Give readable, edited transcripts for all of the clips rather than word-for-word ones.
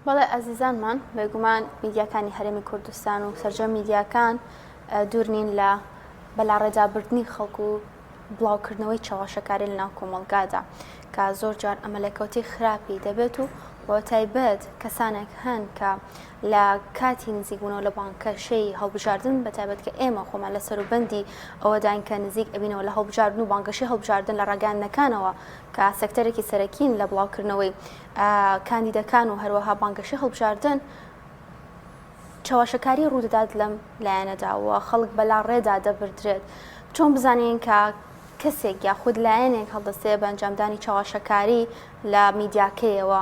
بەڵێ ئازیزانمان بێگومان میدیاکانی هەرێمی کوردستان و سەرجەم میدیاکان دوور نین لە بەلاڕێدابردنی خەڵکو و بڵاوکردنەوەی چاوەشەکاری لە ناو کۆمەڵگادا کە زۆر جار ئەمەلەکەوتی خراپی دەبێت و بۆ تایبەت کەسانێک هەن کە لە کاتی نزیکبوونەوە لە بانکەشەی هەڵبژاردن بەتایبەت کە ئێمە خۆمان لە سەروبەندی ئەوەداین کە نزیک ئەبینەوە لە هەڵبژاردن و بانکەشەی هەڵبژاردن لە ڕاگەاندنەکانەوە کە سەکتەرێکی سەرەکین لە بڵاوکردنەوەی کاندیدەکان و هەروەها بانکەشەی هەڵبژاردن چاوەشەکاری ڕوودەدات لەم لایەنەداوە خەڵک بەلاڕێدا دەبردرێت چۆن بزانین کە کەسێک یاخود لایەنێک هەڵدەستێ بە ئەنجامدانی چاوەشەکاری لە میدیاکەیەوە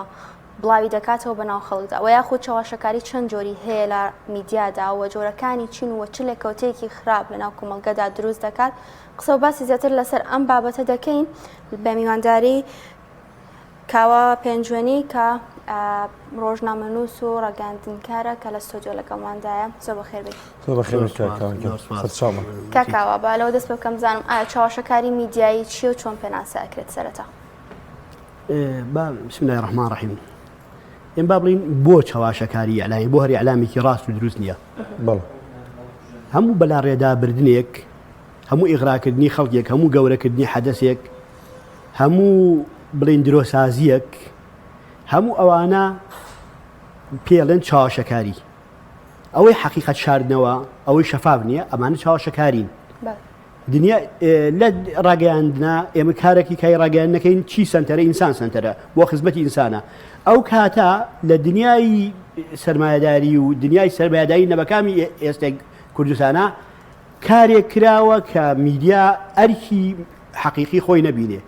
بڵاوی دەکاتەوە بەناو خەڵکدا و یاخود چاوەشەکاری چەند جۆری هەیە لە میدیادا و جۆرەکانی چین و چ لێکەوتەیەکی خراپ لە ناو کۆمەڵگەدا دروست دەکات قسە و باسی زیاتر لەسەر ئەم بابەتە دەکەین بە میوانداری کاوە پێنجوێنی کە ڕۆژنامەنووس و ڕاگەاندنکارە کە لە ستۆدیۆ لەگەڵماندایە زۆر بەخێر بێت. کاکاوە با لەوە دەست بکەم بزانم ئایا چاوەشەکاری میدیایی چیە و چۆن پێناسە ئەکرێت سەرەتا؟ بسم الله الرحمن الرحیم. ئێمە با بڵین بۆ چاوەشەکاری ئەعلامی بۆ هەر ئەعلامێکی ڕاست و دروست نییە. هەموو بەلاڕێدابردنێک، هەموو ئیغراکردنی خەڵکێک، هەموو گەورەکردنی حەدەسێک، هەموو بڵین درۆسازیەک، هەموو ئەوانە پێڵێن چاوەشەکاری. ئەوەی حەقیقەت شاردنەوە ئەوەی شەفاف نییە ئەمانە چاوەشەکارین. دنیا لە ڕاگەیاندنا ئێمە کارێکی کای ڕاگەیاندنەکەین چی سنتەرە ئینسان سنتەرە بۆ خزمەتی ئینسانە. ئەو کاتە لە دنیای سەرمایەداری و دنیای سەرمایەداری نەبەکانی ئێستێک کوردستانە کارێک کراوە کە میدیا ئەرکی حەقیقی خۆی نەبینێ.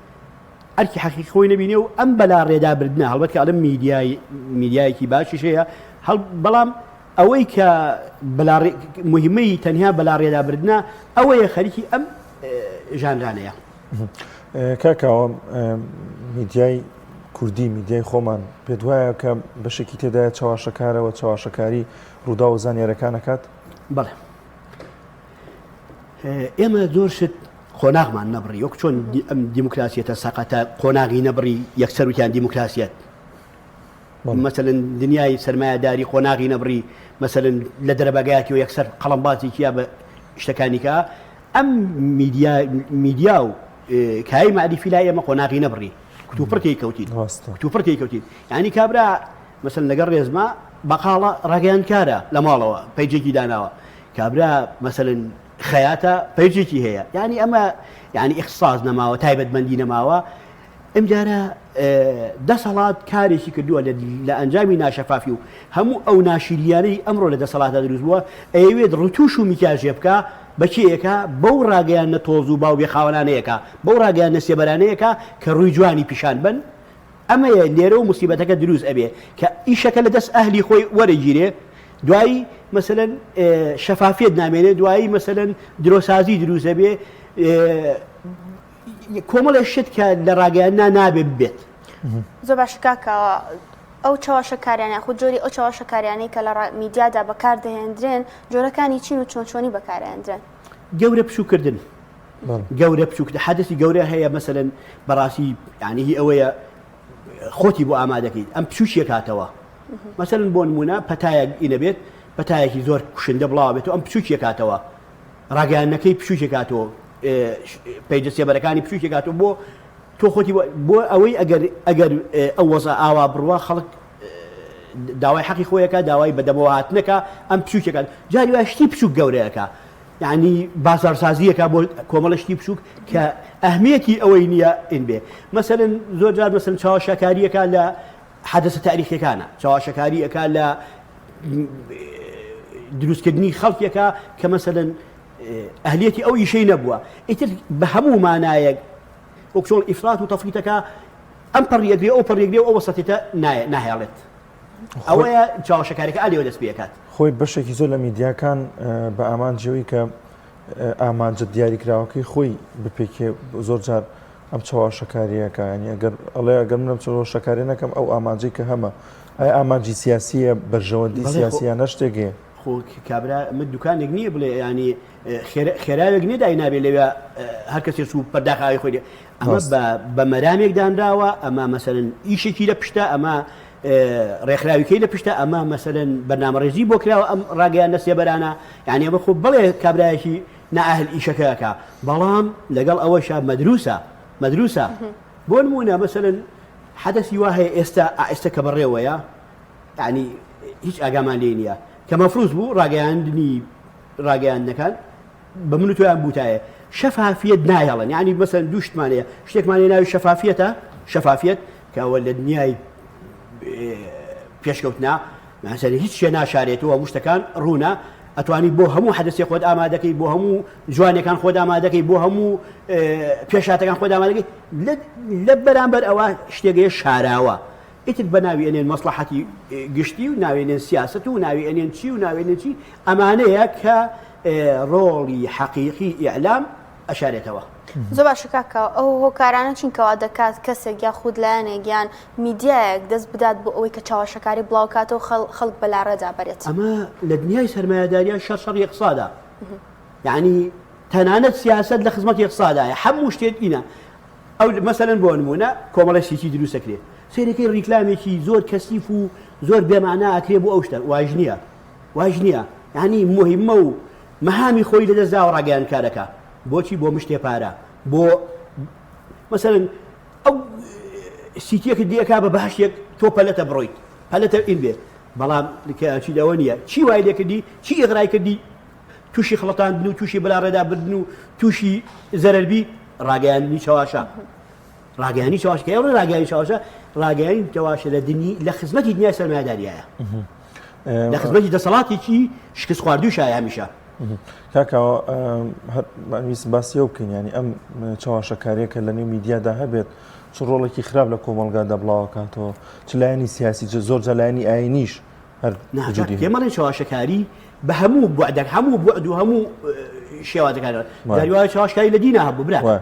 ئەرکی حەقیقی خۆی نەبینێ و ئەم بەلاڕێدابردنە هەڵبەت کە ئەڵم میدیایەکی باشیش هەیە بەڵام ئەوەی کە مهمەی تەنیا بەلاڕێدابردنە ئەوەیە خەریکی ئەم ژانرانەیە. کاکاوە میدیای کوردی میدیای خۆمان پێت وایە کە بەشێکی تێدایە چاوەشەکارەوە چاوەشەکاری ڕوودا و زانیارەکانەکات؟ بەڵێ ئێمە زۆر شت خۆناغمان نەبڕی وەک چۆن ئەم دیموکراسیەتە سەقەتە قۆناغی نەبڕی یەکسەر وتیان دیموکراسیەت. مثلەن دنیای سەرمایەداری قۆناغی نەبڕی مثلەن لە دەرەبەگایەتی و یەکسەر قەڵەمبازێکیە بە شتەکانیکە ئەم میدیا و کای معریفی لای ئێمە قۆناغی نەبڕی کتوپڕ تێکەوتین یعنی کابرا مثلەن لەگەڵ ڕێزما بەقاڵە ڕاگەیاندکارە لە ماڵەوە پەیجێکی داناوە کابرا مثلەن خەیاتە پەیجێکی هەیە یعنی ئەمە یعنی ئیختصاص نەماوە تایبەتمەندی نەماوە ئەم جارە دەسەڵات کارێکی کردووە لە ئەنجامی ناشەفافی و هەموو ئەو ناشیریانەی ئەمڕۆ لە دەسەڵاتە دروست بووە ئەوێت ڕوتوش و میکاژێ بکە بەکێیەکە بەو ڕاگەیان نەتۆز و باو بێخاوەنانەیەکە بەو ڕاگەیان نەسێبەرانەیەکە کە ڕووی جوانی پیشان بن ئەمەیە لێرە و موسیبەتەکە دروست ئەبێ کە ئیشەکە لە دەست ئەهلی خۆی وەرەگیرێ دوایی مثلەن شەفافیت نامێنێت دوایی مثلەن درۆسازی دروست ئەبێ کۆمەڵە شت کە لە ڕاگەیاننا نابێ بێت. زۆر باش کاکەوە ئەو چاوەشەکاریانە خود جۆری ئەو چاوەشەکاریانەی کە لە میدیادا بەکاردەهێنرێن جۆرەکانی چین و چۆنچۆنی بەکارهێنرێن؟ گەورە پشوکردن گەورە پشوکردن حەدەسی گەورە هەیە مثلەن بەڕاستی یعنی هی ئەوەیە خۆتی بۆ ئامادەکەیت ئەم پشوشیە کاتەوە مثلەن بۆ نمونە پەتایەک ئینە بێت پەتایەکی زۆر کوشندە بڵاو بێت و ئەم پشوشیە کاتەوە ڕاگەیانەکەی پشوشیە کاتەوە پەیجە سێبەرەکانی پشوشیە کاتەوە بۆ تۆ خۆتی بۆ ئەوەی ئەگەر ئەو وەزە ئاوا بڕوە خەڵک داوای حەقی خۆیەکە داوای بەدەمەوە هاتنەکە ئەم پشوکەکان جاری وای شتی پشوک گەورەیەکە یعنی بازارسازیەکە بۆ کۆمەڵە شتی پشوک کە ئەهمیەتی ئەوەی نییە ئین بێ مثلەن زۆر جار مثلەن چاوەشەکاریەکە لە حەدەسە تاریخیەکانە چاوەشەکاریەکە لە دروستکردنی خەڵکێکە کە مثلەن ئەهلیەتی ئەو ئیشەی نەبووە ئیتر بە هەموو مانایەک وەک چۆن ئیفرات و تەفریتەکە ئەم پەڕیەگرێ ئەو پەڕیەگرێ ئەو وەسەتێتە ناهێڵێت ئەوەیە چاوەشەکاریەکە ئالێوە دەست پێکات. خۆی بەشێکی زۆر لە میدیاکان بە ئامانجەوەی کە ئامانجە دیاریکراوەکەی خۆی بپێکێ زۆر جار ئەم چاوەشەکاریەکە ینی ئەگەر ئەڵێ ئەگەر منم چاوەشەکاری نەکەم ئەو ئامانجەی کە هەمە ئایا ئامانجی سیاسیە بەرژەوەندی سیاسیانە شتێکێ خۆ کابرا من دوکانێک نییە بڵێ ینی خێراوێک نیە دای نابێت لەوێ هەر کەسێ سوو پەرداخاوی خۆی ئەمە بە مەرامێک دانراوە ئەمە مەسەرەن ئیشێکی لە پشتە ئەمە ڕێکخراویکەی لە پشتە ئەمە مەسەرەن بەرنامەڕێژی بۆ کراوە ئەم ڕاگەیان نەسێبەرانە یعنی ئەمە خۆ بڵێ کابرایەکی نائەهل ئیشەکەکە بەڵام لەگەڵ ئەوەشە مەدروسە بۆ نمونە مەسەرەن حدەثی وا هەیە ئێستا کە بەڕێوەیە یعنی هیچ ئاگامان لێ نییە کە مەفروض بوو ڕاگەیاندنەکان بە من و تۆیان بوتایە شەفافیت نایەڵن یعنی مەسەرەن دوو شتمانەیە شتێکمانێ ناوی شەفافیت کەەوە لە دنیای پێشکەوتنا مەسەرەن هیچ شتێ ناشارێتەوە شتەکان ڕوونە ئەتوانی بۆ هەموو حدەسێک خۆت ئامادەکەی بۆ هەموو جوانەکان خۆت ئامادەکەی بۆ هەموو پێشاتەکان خۆت ئامادەکەی لە بەرامبەر ئەوە شتێگەیە شاراوە ئیتر بە ناوی ئەنێن مەسلحەتی گشتی و ناوێنێن سیاست و ناوێنێن چی و ناوێنێن چی ئەمانەیە کە ڕۆڵی حەقیقی ئیعلام ئەشارێتەوە. زۆر باشە کاکە ئەو هۆکارانە چینکەوا دەکات کەسێک یا خود لایەنێک یان میدیایەک دەست بدات بۆ ئەوەی کە چاوەشەکاری بڵاوکاتەوە خەڵک بەلاڕێدا بەرێت. ئەمە لە دنیای سەرمایەداریە شەڕ اقتصادا یعنی تەنانەت سیاست لە خزمەتی اقتصادایە هەموو شتێک ئینە ئەو مەسەلەن بۆ نمونە کۆمەڵی سیتی دروستەکرێت سێرەکەی ڕیکلامێکی زۆر کەسیف و زۆر بێمانە ئەکرێ بۆ ئەو شتە واژ نییە یعنی مهمە و مەهامی خۆی لەدەستدا و ڕاگەیان کارەکە بۆچی بۆ مشتێ پارە بۆ مەسەرەن ئەو سیتیەکە دیەکە بە باشێک تۆ پەلەتە بڕۆیت پەلەتە ئین بێ بەڵام چی دەوە نییە چی وای لێ کردی چی ئیغرای کردی تووشی خڵەتاندن و تووشی بەلاڕێدا بردن و تووشی زەرەربی ڕاگەیاندنی چاواشە ڕاگەیانی چاواشکە ئەوە ڕاگەیانی چاواشە ڕاگەیانی چاواشە لە دنی لە خزمەتی دنیای سەرمایەداریایە لە خزمەتی دەسەڵاتێکی شکست خواردووشایە هەمیشە کاکەوە ویست باسیەوە بکەین ینی ئەم چاواشەکاریەکە لە نێو میدیادا هەبێت چ ڕۆڵێکی خراپ لە کۆمەلگادا بڵاوکاتەوە چ لایەنی سیاسی زۆر جە لایەنی ئاینیش هەر پێمەڵێن چاواشەکاری بە هەموو بوعدەك هەموو بوعد و هەموو شێوازەکان داریوای چاواشکاری لە دینە هەبوو برا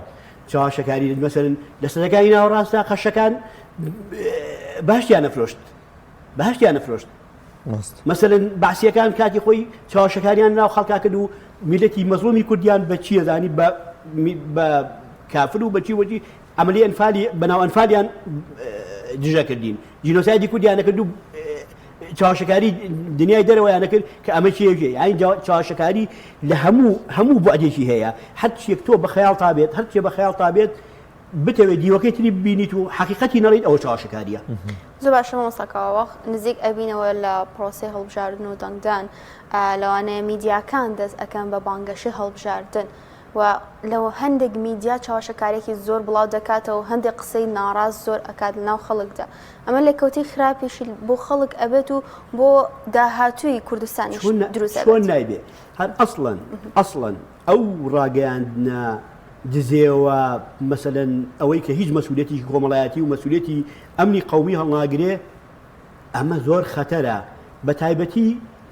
چاواشەکاری مەسەرن لە سەدەکانی ناوەڕاستە قەشەکان باشتیان نەفرۆشت مەسەلەن باسیەکان کاتی خۆی چاواشەکاریان ناو خەڵکا کرد و میلەتی مەزلومی کوردیان بە چیە زانی بە کافر و بەچی وەجی ئەمەلی ئەنفالی بەناو ئەنفالیان دژە کردین جینۆسایدی کوردیان نەکرد و چاواشەکاری دنیای دەرەوەیان نەکرد کە ئەمە چێژێ یانی چاواشەکاری لە هەموو بوعدێکی هەیە هەر چێک تۆ بە خەیاڵ تابێت هەر چێ بە خەیاڵ تابێت بتەوێت دیوەکەی تری ببینیت و حەقیقەتی نەڕیت ئەوە چاواشەکاریە. زۆر باشە مۆستاکەوە نزیک ئەبینەوە لە پرۆسی هەڵبژاردن و دەنگدان لەوانەیە میدیاکان دەست ئەەکەن بە بانگەشی هەڵبژاردن و لەوە هەندێک میدیا چاواشەکارێکی زۆر بڵاو دەکاتەوە هەندێک قسەی ناڕاست زۆر ئەکات لەناو خەڵکدا ئەمە لە کەوتی خراپیشی بۆ خەڵک ئەبێت و بۆ داهاتووی کوردستانی دروست چۆن نایبێ هەر ئەسڵەن ئەو ڕاگەیاندنە دزێەوە مەسەلەن ئەوەی کە هیچ مەسئولێتی کۆمەڵایەتی و مەسئولێتی ئەمنی قەومی هەڵناگرێ ئەمە زۆر خەتەرە بە تایبەتی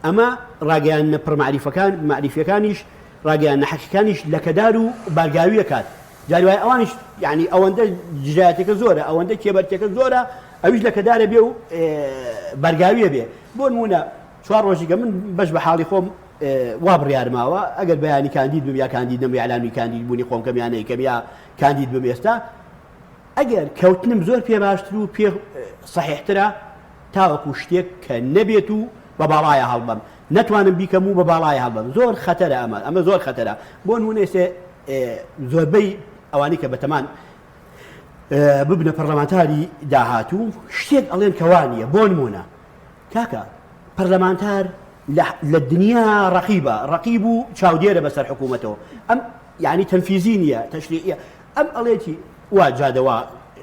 ئەمە ڕاگەیاندنە پڕمەعریفەکان معریفەکانیش ڕاگەیاندنە حەقیقەکانیش لەکەدار و بەرگاوی دەکات جاروای ئەوانش یعنی ئەوەندە جرایەتێکە زۆرە ئەوەندە کێبەرتێکە زۆرە ئەویش لەکەدارە بێ و بەرگاویە بێ بۆ نمونە 4 ڕۆژیگە من بەش بە حاڵی خۆم وا بڕیارماوە ئەگەر بەیانی کاندید بم یا کاندید نەم یاعلامی کاندید بوونی خۆم کەمیانەی کەم یا کاندید بم ئێستا ئەگەر کەوتنم زۆر پێ باشتر و پێ سەحیحترە تاوەکو شتێک کە نەبێت و بە باڵایە هەڵبەم نەتوانم بیکەم و بە باڵایە هەڵبەم زۆر خەتەرە ئەمە زۆر خەتەرە بۆ نمونە زۆربەی ئەوانەی کە بەتەمان ببنە پەرلەمانتاری داهاتوو شتێک ئەڵێن کەوانیە بۆ نمونە کاکە پەرلەمانتار لە دنیا ڕەقیب و چاودێرە بەسەر حکوومەتەوە ئەم یعنی تەنفیزی نییە تەشریعیە ئەم ئەڵێتی وا جادەوا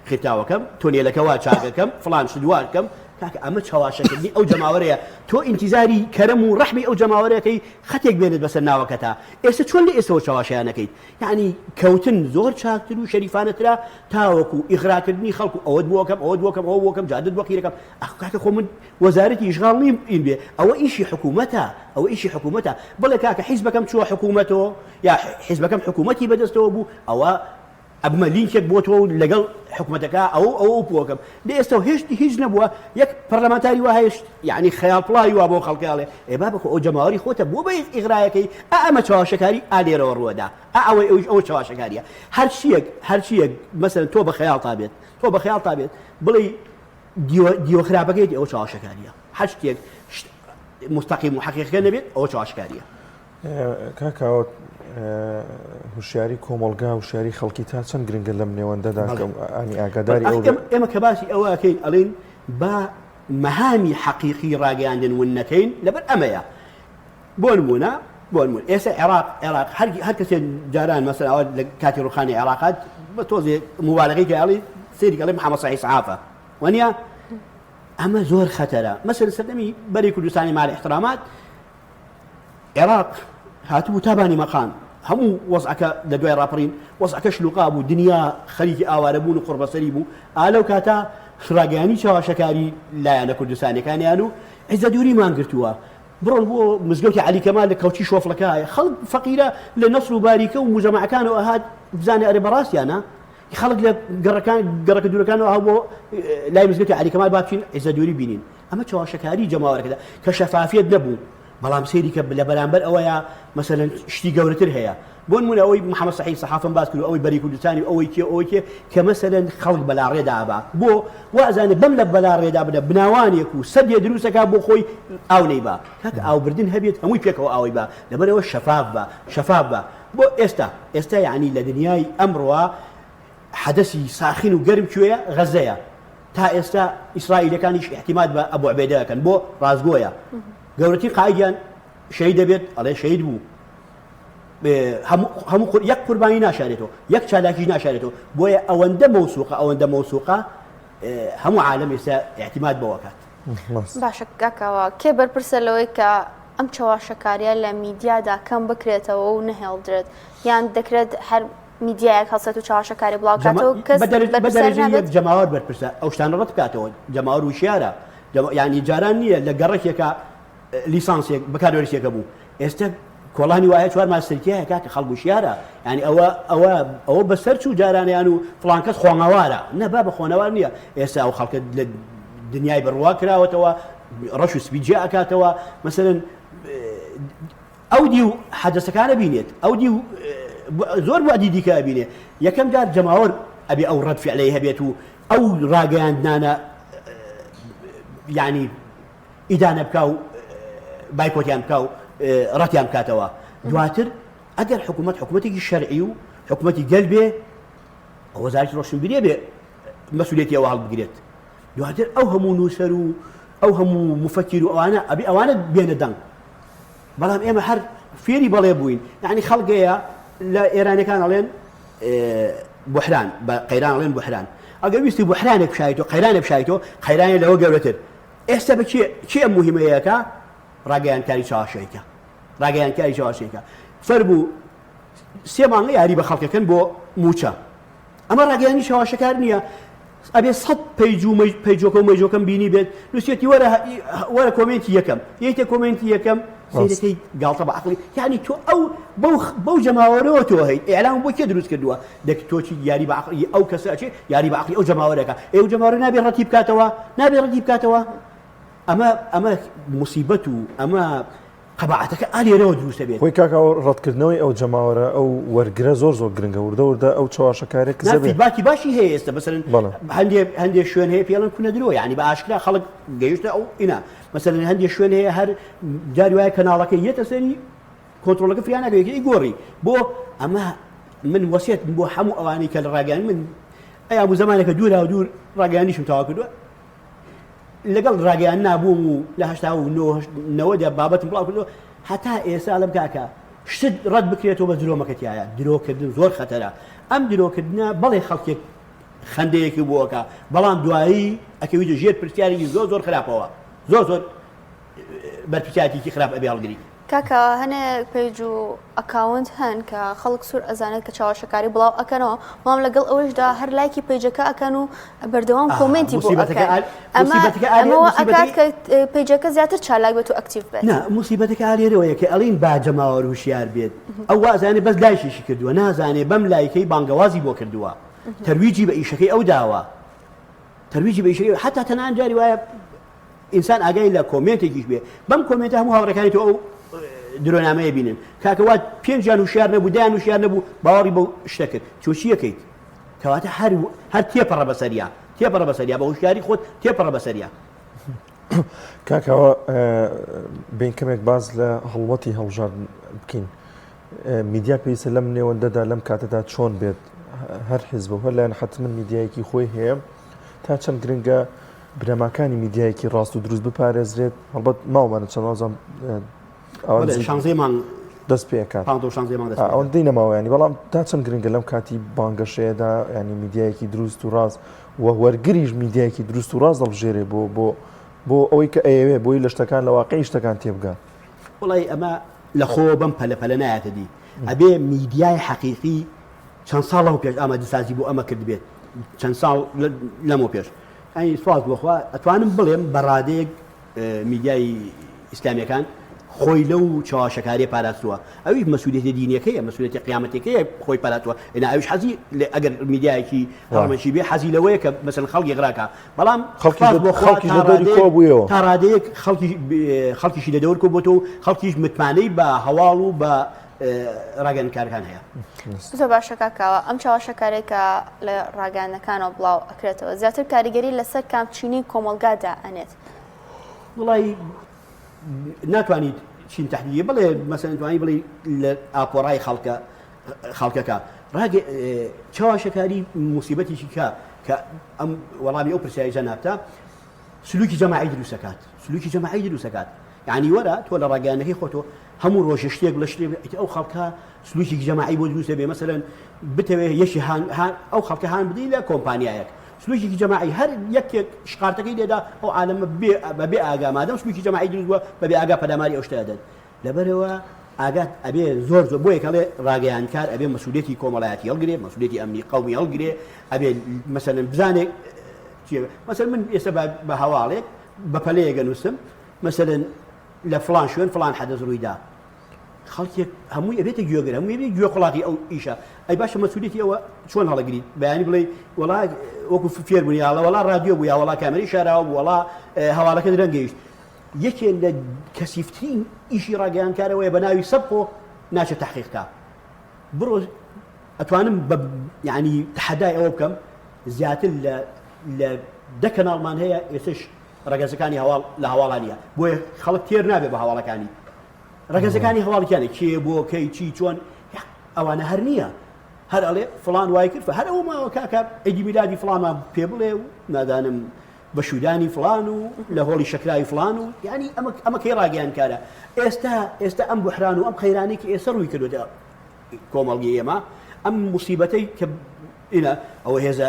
خێتاوەکەم تۆنێلەکەوا چاکەکەم فڵان شدوارکەم کاکە ئەمە چاواشەکردنی ئەو جەماوەرەیە تۆ ئینتیزاری کەرەم و ڕەحمی ئەو جەماوەرەکەی خەتێک بێنێت بەسەر ناوەکەتا ئێستا چۆن لە ئێستەوە چاواشیانەکەیت یعنی کەوتن زۆر چاکتر و شەریفانەترا تاوەکو ئیغراکردنی خەڵکو ئەوەت بۆکەم جادت بۆ قیرەکەم کاکە خۆ من وەزارەتی ئیشغاڵ نیم ئین بێ ئەوە ئیشی حکوومەتە بڵێ کاکە حیزبەکەم چووە حکوومەتەوە یا حیزبەکەم حکوومەتی بەدەستەوە بوو ئەوە ئەبمە لینکێک بۆ تۆ لەگەڵ حکوومەتەکە ئەو پۆکەم لە ئێستا هیچ نەبووە یەک پەرلەمانتاری وا هەیە یعنی خەیاڵپڵاوی وا بۆ خەڵکاڵێ ئێبا بکە ئەو جەماوەری خۆتە بۆ بە ئیغرایەکەی ئەمە چاواشەکاری ئالێرەوە ڕووەدا ئەو چاواشەکاریە هەرچیەک مەسەلەن تۆ بە خەیاڵ تابێت بڵێ دیۆ خراپەکەیت ئەوە چاوەشەکاریە هەر شتێک مستەقیم و حەقیقەکە نەبێت ئەوە چاوەشکاریە کاکاوە هوشیاری کۆمەڵگا وشیاری خەڵکی تا چەند گرنگە لەم نێوەندەدا ئەنی ئاگاداری ئێمە کە باسی ئەوەکەین ئەڵێن با مەهامی حەقیقی ڕاگەیاندن ون نەکەین لەبەر ئەمەیە بۆ نمونە ئێستا عێراق هەر کەسێک جاران مەسەلا ئەوە لە کاتی ڕوخانی عێراقات بە تۆزێ مبالغەی کە ئەڵێ سێری ئەڵێ محەممەد سەعید سەحافە وانە ئەمە زۆر خەتەرە مەسەل سەردەمی بەری کوردستانی مال احترامات عێراق هاتبوو تابانی مەقام هەموو وەزعەکە لە دوای ڕاپەڕین وەزعەکە شلوقا بوو دنیا خەریکی ئاوارە بوون و قوربەسەری بوو ئالەو کاتە ڕاگەیانی چاوەشەکاری لایەنە کوردستانیەکانیان و عیزە دووریمان گرتووە بڕۆن بۆ مزگەوتی عەلی کەمال لە کەوچی شۆفڵەکەیە خەڵک فەقیرە لە نەسر و باریکە و موجەمەعەکانەوە هات بزانێ ئەرێ بەڕاستیانە خەڵک لە گەڕەکە دوورەکانەوە هەو بۆ لای مزگەوتی عەلی کەمال با بچین عیزە دووری بینین ئەمە چاوەشەکاری جەماوەرەکەدا کە شەفافیت نەبوو بەڵام سێری کە لە بەرامبەر ئەوەیە مەسەلەن شتی گەورەتر هەیە بۆ نمونە ئەوەی محەممەد سەعید سەحافم باس کرد ئەوەی بەری کوردستانی ئەوەی کە مەسەلەن خەڵک بەلا ڕێدا بە بۆ وازانێ بەم لە بەلا ڕێدا بدە بناوانێک و سەدێ دروستەکە بۆ خۆی ئاو نەی بە کاکە ئاوبردن هەبێت هەمووی پێکەوە ئاوی بە لەبەرەوە شەفاف بە بۆ ئێستا یعنی لە دنیای ئەمڕۆوە حەدەسی ساخین و گەرم کوێیە غەزەیە تا ئێستا ئیسرائیلەکانیش احتیماد بە ئەبو عوبەیدەکەن بۆ ڕازگۆیە گەورەتی قایدیان شەهید دەبێت ئەڵێ شەهید بوو هەموو یەک قوربانی ناشارێتەوە یەک چالاکی ناشارێتەوە بۆیە ئەوەندە مەوسوقە هەموو عالم ئێستا احتیماد بەوەکات باشە کاکەوە کێ بەرپرسە لەوەی کە ئەم چاوەشەکاریە لە میدیادا کەم بکرێتەوە و نەهێڵدرێت یان دەکرێت هەر میدیایەک هەڵسێت و چاوەشەکاری بڵاوکاتەوە کەس بەدەرەجەیەک جەماوەر بەرپرسە ئەو شتانە ڕەت بکاتەوە جەماوەر وشیارە یعنی جاران نییە لە گەڕێکێکە لیسانسێک بەکارێکێکە بوو ئێستا کۆڵانی وایە چوار ماستەرکیایە کاکە خەڵک وشیارە ینی ئەوە بەسەر چوو جارانیان و فڵان کەس خۆنەوارە نەبا بە خۆنەوار نییە ئێستا ئەو خەڵکە لە دنیای بڕوا کراوەتەوە ڕەش و سپیجیا ئەکاتەوە مەسەلەن ئەو دی و حەدەسەکانە بینێت ئەو دی و زۆر بۆ دیکە بینێ یەکەم جار جەماوەر ئەبێ ئەو ڕەت فعلەی هەبێت و ئەو ڕاگەیاندانە یعنی ئیدانە بکە و بایکۆتیان بکە و ڕەتیان بکاتەوە دواتر ئەگەر حکوومەتێکی شەرعی و حکوومەتی گەل بێ ئەو وەزارەتی ڕۆشنبیریە بێ مەسئولێتی ئەوە هەڵبگرێت دواتر ئەو هەموو نووسەر و ئەو هەموو مفەکیر و ئەوانە بێنە دەنگ بەڵام ئێمە هەر فێری بەڵێ بووین یعنی خەڵگەیە لە ئێرانەکان ئەڵێن بوحران بە قەیران ئەڵێن بوحران ئەگەر ویستی بوحرانێک بشایتەوە قەیرانێک بشایتەوە قەیرانێک لەوە گەورەتر ئێستا بە چی ئەم موهیمەیەکە ڕاگەیانکاری چاوەشەیەکە فەربوو سێ مانگە یاری بە خەڵکەکەن بۆ موچە ئەمە ڕاگەیانی چاوەشەکار نییە ئەبێ 100 پەیجۆکە و مەیجۆکەم بینی بێت نووسێتی وەرە کۆمنتی یەکەم یەکێ کۆمنتی یەکەم سیرەکەی گاڵتە بە عەقڵی یعنی تۆ بەو جەماوەرەوە تۆ هەیت ئێعلام بۆ کێ دروست کردووە دەک تۆچی یاری بە عەقڵی ئەو کەسە ئەچێ یاری بە عەقڵی ئەو جەماوەرەکە ئەو جەماوەرە نابێ ڕەتی بکاتەوە ئەمە موسیبەت و ئەمە قەباعەتەکە ئالێرەوە دروستە بێت خۆی کاکەوە ڕەتکردنەوەی ئەو جەماوەرە ئەو وەرگرە زۆر گرنگە وردە ئەو چاوەشەکارێک باکی باشی هەیە ئێستا بەسەرن هەندێک شوێن هەیە پێڵن کوونە درۆ یعنی بە ئاشکرا خەڵک گەیشتە ئەو ئینا مەسەرن هەندێک شوێن هەیە هەر جاری وایە کەناڵەکە یەتە سەری کۆنتڕۆلەکە فریانەکەی گۆڕی بۆ ئەمە من وەسیەت بۆ هەموو ئەوانەی کە لە ڕاگەیان من ئەیا بوو زمانێکە دوور ڕاگەیانیشم تەواو کردووە لەگەڵ ڕاگەیان نابووم و لە 1990 بابەتم بڵاو کردووە هەتا ئێستا لەم کاکە شت ڕەت بکرێتەوە بە درۆمەکەتیایە درۆکردن زۆر خەتەرە ئەم درۆکردنە بەڵێ خەڵکێک خەندەیەکی بۆکە بەڵام دوایی ئەکەویتە ژێر پرسیارێکی زۆر خراپەوە زۆر بەرپرسیارێکی خراپ ئەبێ هەڵگری کاکە هەنێک پێیج و ئەکاونت هەن کە خەڵک سوور ئەزانێت کە چاوەشەکاری بڵاو ئەکەنەوە بەڵام لەگەڵ ئەوەشدا هەر لایکی پێیجەکە ئەکەن و بەردەوام کۆمنتی بۆ ئەکەن ئەمەوە ئەکات کە پێیجەکە زیاتر چالاک بێت و ئەکتیڤ بێت موسیبەتەکە ئالێرەوەیە کە ئەڵین با جەماوەر وشیار بێت ئەو وازانێ بەس لایشیشی کردووە نازانێ بەم لایکەی بانگەوازی بۆ کردووە تەرویجی بە ئیشەکەی ئەو داوە تەرویجی بە ئیشەکەی حتا تەنان جاری وایە ئینسان ئاگای لە کۆمنتێکیش بێ بەم کۆمنتە هەموو هاوڕەکانی تۆ ئەو درۆنامەیە بینن کاکەوات پێنجیان وشیار نەبوو دایان وشیار نەبوو باوەڕی بەو شتە کرد چۆچی یەکەیت کەواتە هەر تێپەڕە بەسەریە تێپەڕە بەسەریا بە هوشیاری خۆت تێپەڕە بەسەریا. کاکەوە بین کەمێک باز لە هەڵوەتی هەڵژار بکەین. میدیا پێویستە لەم نێوەندەدا لەم کاتەدا چۆن بێت هەر حیزب هەر لایەن حتمما میدیایەکی خۆی هەیە تا چەند گرنگە بنەماکانی میدیایەکی ڕاست و دروست بپارێزرێت هەڵبەت ماوەمانە چەند وازم شانزەیەمان دەست پێکات ئەوەندەی نەماوەیانی بەڵام تا چەند گرنگە لەم کاتی بانگەشەیەدا ینی میدیایەکی دروست و ڕاست و وەرگریش میدیایەکی دروست و ڕاست دەڵژێرێ بۆ ئەوەی کە ئەوێ بۆی لە شتەکان لە واقعی شتەکان تێبگات. وڵی ئەمە لە خۆ بەم پەلەپەلە نایەتە دی ئەبێ میدیای حەقیقی چەند ساڵەوە پێش ئامادەسازی بۆ ئەمە کرد بێت چەند ساڵ لەمەوە پێش ئەی سواز بۆخوا ئەتوانم بڵێم بەڕادەیەک میدیای ئیسلامیەکان خۆی لەو چاواشەکاری پاراستووە ئەوی مەسئولیەتی دینیەکەیە مەسئولیەتی قیامەتەکەیە خۆی پاراتوە ئێنا ئەوش حەزی ئەگەر میدیایەکی هەڵمەشی بێ حەزی لەوەیە کە مەسەڵەن خەڵکی غراکە بەڵام خەڵکی لە دەوری کۆبوویەوە تا ڕادەیەک خەڵکیشی لە دەور کۆبووەوە خەڵکیش متمانەی بە هەواڵ و بە ڕاگەنکارەکان هەیە. زۆر باشە کاکاوە ئەم چاوەشەکارێکە لە ڕاگەیاندنەکانەوە بڵاو ئەکرێتەوە زیاتر کاریگەری لەسەر کامچینی کۆمەلگادا ئەنێت. وڵی ناتوانیت چین تحلیە بڵێ مەسەن توانی بڵێ لە ئاپۆڕای خەڵکەکە چاواشەکاری موسیبەتێکی کە ئەم وەڵامی ئەو پرسیاری جەنابتە سلوکی جەماعی دروستەکات سلوکی جەماعی دروستەکات یعنی وەرە تۆ لە ڕاگەیاندنەکەی خۆتۆ هەموو ڕۆژە شتێک لە شتێک ئەو خەڵکە سلوکی جەماعی بۆ دروستە بێ مەسەلەن بتەوێت یەکی ئەو خەڵکە هان بدەی لە کۆمپانیایەک سلوکی جەماعی هەر یەکێک شقارتەکەی لێدا ئەو عالەمە بەبێ ئاگا مادەم سلوکی جەماعی دروست بووە بەبێ ئاگا پەداماری ئەو شتە دەدەن لەبەرەوە ئاگات ئەبێ زۆر بۆیە کەڵێ ڕاگەیاندکار ئەبێ مەسئولیەتی کۆمەڵایەتی هەڵگرێ مەسئولیەتی ئەمنی قەومی هەڵگرێ ئەبێ مەسەلەن بزانێک مەسەلەن من ئێستا بە هەواڵێک بە پەلەیەک نووسم مەسەلەن لە فڵان شوێن فڵان حەدەث ڕوویدا خەڵکێک هەمووی ئەبێتە گوێگرە هەمووی ئەبێ گوێ قوڵاقی ئەو ئیشە ئەی باشە مەسئولیەتی ئەوە چۆن هەڵەگریت بەیانی بڵێ وەڵا وەکو فێر بوونی وەڵا رادیۆ بووە وەڵا کامەری شاراوە بوو وەڵا هەواڵەکە درەنگەیشت یەکێ لە کەسیفترین ئیشی ڕاگەیاندکارەوەیە بە ناوی سەبقۆ ناچێت تەحقیقکە بڕۆ ئەتوانم بە یعنی تحەدای ئەوە بکەم زیاتر لە دە کەناڵمان هەیە ئێستش ڕەگەزەکانی هەواڵ لە هەواڵانیە بۆیە خەڵک تێر نابێت بە هەواڵەکانی ڕەگەزەکانی هەواڵیانە کێ بۆ کەی چی چۆن ئەوانە هەر نییە هەر ئەڵێ فڵان وای کرد هەر ئەو ماوە کاکە ئەیدی میلادی فڵانمان پێ بڵێ و نادانم بە شودانی فڵان و لە هۆڵی شەکرای فڵان و یعنی ئەمە کەی ڕاگەیاندکارە ئێستا ئەم بوحران و ئەم خەیرانەی کە ئێستا ڕووی کردوتە کۆمەڵگی ئێمە ئەم موسیبەتەی کە ئینە ئەوە هێزە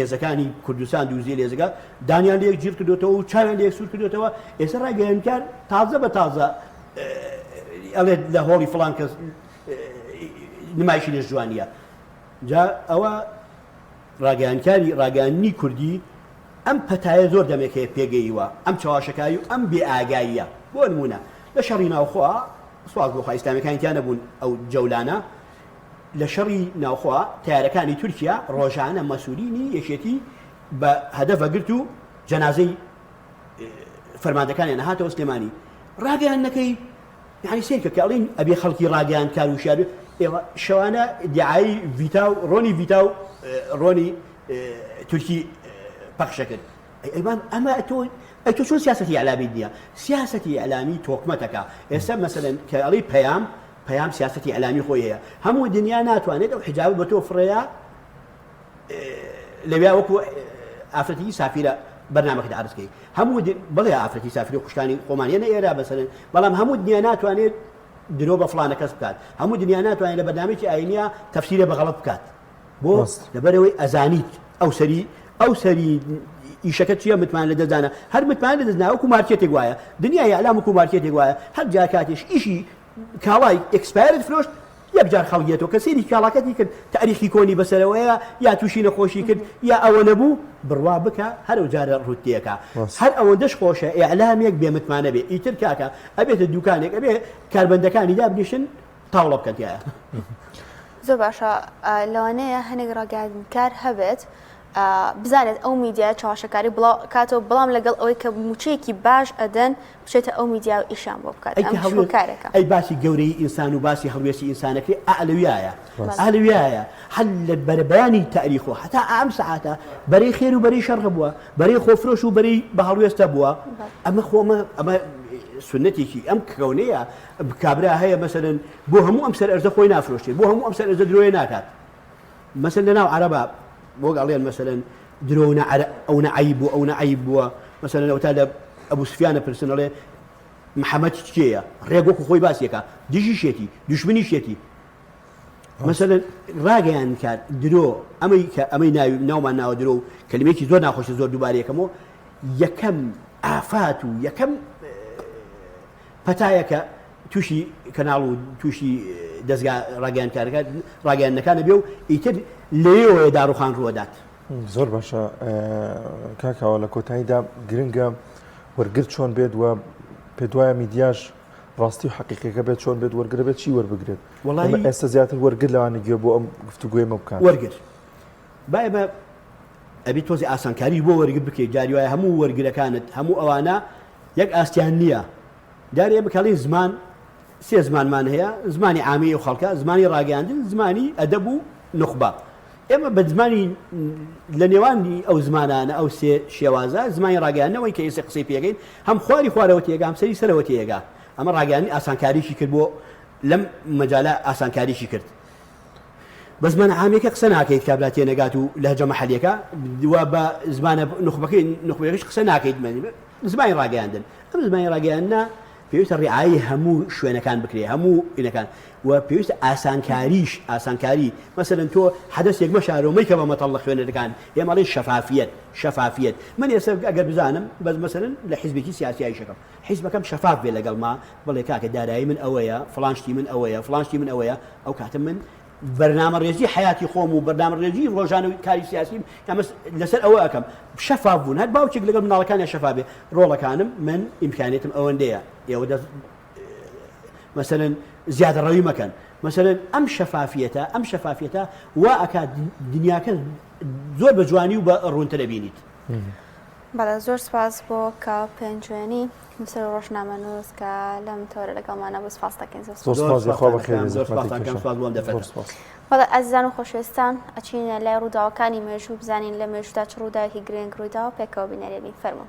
هێزەکانی کوردستان دووزی لێزگا دانیان لێک گیر کردوتەوە و چاویان لێک سوور کردوتەوە ئێستا ڕاگەیاندکار تازە بە تازە ئەڵێ لە هۆڵی فڵان کەس نمایشی لێ جوانیە جا ئەوە ڕاگەیاندنی کوردی ئەم پەتایە زۆر دەمێکەیە پێگەیوە ئەم چاواشەکاری و ئەم بێئاگاییە بۆ نمونە لە شەڕی ناوخوا سواز بۆ ئیسلامیەکانیان نەبوون ئەو جەولانە لە شەڕی ناوخوا تیارەکانی تورکیا ڕۆژانە مەسوولینی یەکێتی بە هەدەفەگرت و جەنازەی فەرماندەکانیان هاتەوە سلێمانی ڕاگەیاندنەکەی یعنی سێکە کە ئەڵین ئەبێ خەڵکی ڕاگەیاندکار وشیار ئێوە شەوانە دیعایی ڤیتا و ڕۆنی ڤیتا و ڕۆنی تورکی پەخشە کرد ئەیمان ئەمە تۆ چۆن سیاسەتی ئەعلامی نییە سیاسەتی ئەعلامی تۆکمەتەکە ئێستا مەسەلەن کە ئەڵی پەیام سیاسەتی ئەعلامی خۆی هەیە هەموو دنیا ناتوانێت ئەو حیجاب بە تۆ فڕەیە لەویا وەکو ئافرەتی سافیرە بەرنامەکەت عرضکەی هەموو بڵێ ئافرەتی سافری خشتانی خۆمانیانە ئێرا بەسەرن بەڵام هەموو دنیا ناتوانێت درۆ بە فڵانە کەس بکات هەموو دنیا ناتوانێت لە بەرنامێکی ئاینیە تەفسیرە بەغەڵەت بکات بۆ لەبەرەوەی ئەزانیت ئەو سەری ئیشەکە چیە متمان لە دەزانە هەر متمان لە دەزنا وەکو مارکێتێک وایە دنیای ئەعلام وەکو مارکێتێک وایە هەر جا کاتێش ئیشی کاڵای ئێکسپایرت فرۆشت یەکجار خەڵگێتەوە کە سێری کاڵاکەتی کرد تاریخی کۆنی بەسەرەوەیە یا تووشی نەخۆشی کرد یا ئەوە نەبوو بڕوا بکە هەرو جارە ڕوتیەکە هەر ئەوەندەش خۆشە ئێعلامێک بێمتمانە بێ ئیتر کاکە ئەبێتە دوکانێک ئەبێ کاربەندەکانی دابنیشن تاوڵە بکەتیایە زۆر باشە لەوانەیە هەنێک ڕاگەیاندکار هەبێت بزانێت ئەو میدیای چاوەشەکاری کاتەوە بەڵام لەگەڵ ئەوەی کە موچەیەکی باش ئەدەن بچێتە ئەو میدیا و ئیشان بۆ بکات ئەم کارێکە ئەی باسی گەورەی ئینسان و باسی هەڵوێستی ئینسانەکەی ئەلەویایە هەل لە بەربیانی تاریخ و هەتا ئەم سەعاتە بەرەی خێر و بەرەی شەڕ بووە بەرەی خۆفرۆش و بەرەی بە هەڵوێستە بووە ئەمە سنتێکی ئەم کەونەیە کابرا هەیە مەسەلەن بۆ هەموو ئەم سەر ئەرزە خۆی نافرۆشتێ بۆ هەموو ئەم سەر ئەرزە درۆی ناکات مەسەل لەناو عەرەبا بۆ گەڵێن مەسەلەن درۆ ئەو نەعەیب بووە ئەو نەعەیب بووە مەسەلەن ئەو تا لە ئەبوو سوفیانە پرسن ئەڵێ محەممەد چێیە ڕێگۆک خۆی باسیەکە دژی شێتی دوشمنی شێتی مەسەلەن ڕاگەیان کات درۆ ئەمەی ناومان ناوە درۆ و کەلیمێکی زۆر ناخۆشە زۆر دووبارەیەکەمەوە یەکەم ئافات و یەکەم پەتایەکە تووشی کەناڵ و تووشی دەستگا ڕاگەیانەکانە بێ و ئیتر لێەوەیە داڕوخان ڕوەدات زۆر باشە کاکاوە لە کۆتاییدا گرنگە وەرگرت چۆن بێت وە پێ دوایە میدیاش ڕاستی و حەقیقەکە بێت چۆن بێت وەرگرە بێت چی وەربگرێت وەڵاهی ئێستا زیاتر وەرگر لەوانە گوێ بۆ ئەم گفتوگوێمە بکات وەرگر باە بە ئەبی تۆزی ئاسانکاری بۆ وەرگر بکەیت جاری وایە هەموو وەرگرەکانت هەموو ئەوانە یەک ئاستیان نییە دارێ بکڵی زمان سێ زمانمان هەیە زمانی عامی و خەڵکە زمانی ڕاگەاندن زمانی ئەدەب و نخبە ئێمە بە زمانی لە نێوانی ئەو زمانانە ئەو سێ شێوازە زمانی ڕاگەاندنەوەی کە ئێستا قسەی پێگەین هەم خواری خوارەوە تێگا هەم سەری سەرەوە تێگا ئەمە ڕاگەاندنی ئاسانکاریشی کرد بۆ لەم مەجالە ئاسانکاریشی کرد بە زمانە عامێکە قسە ناکەیت کابرا تێنەگات و لەهجە مەحەلیەکە دووە بە زمانە نخبەکەیش قسە ناکەیت زمانی ڕاگەاندن ئەم زمانی ڕاگەاندنە پێویستە ڕێعایی هەموو شوێنەکان بکرێ هەموو ئینەکان و پێویستە ئاسانکاری مەسەلەن تۆ حەدەسێک مەشارۆمەی کە بە مەتەڵ لە خوێنەکان ئێمەڵێ شەفافیت من ئێستا ئەگەر بزانم بەس مەسەلەن لە حیزبێکی سیاسیایی شەکەم حیزبەکەم شەفاف بێ لەگەڵ ما بڵێ کاکە دارایی من ئەوەیە فڵانشتی من ئەوەیە فڵانشتی من ئەوەیە ئەو کاتە من بەرنامە ڕێژی حیاتی خۆم و بەرنامە ڕێژی ڕۆژانەوەی کاری سیاسیم لەسەر ئەوە ئەەکەم شەفاف بوون هەر باوچێک لەگەڵ مناڵەکانی شەفاف بێ ڕۆڵەکانم من ئیمکانێتم ئەوەندەیە ئێوە مەسەلەن زیادە ڕەوی مەکەن مەسەلەن ئەم شەفافیەتە وا ئەکات دنیاکە زۆر بە جوانی و بە ڕوونتە دەبینیت بەڵێ زۆر سپاس بۆ کە پێنجوێنی مسەر ڕۆژنامە نووس کە لەم تۆرە لەگەڵمانە بۆ سپاس دەکەین بەڵێ ئەزیزان و خۆشەویستان ئەچینە لای ڕووداوەکانی مێژوو بزانین لە مێژوودا چ ڕووداوێکی گرنگ ڕوویداوە پێکەوە بینەرێبین فەرموو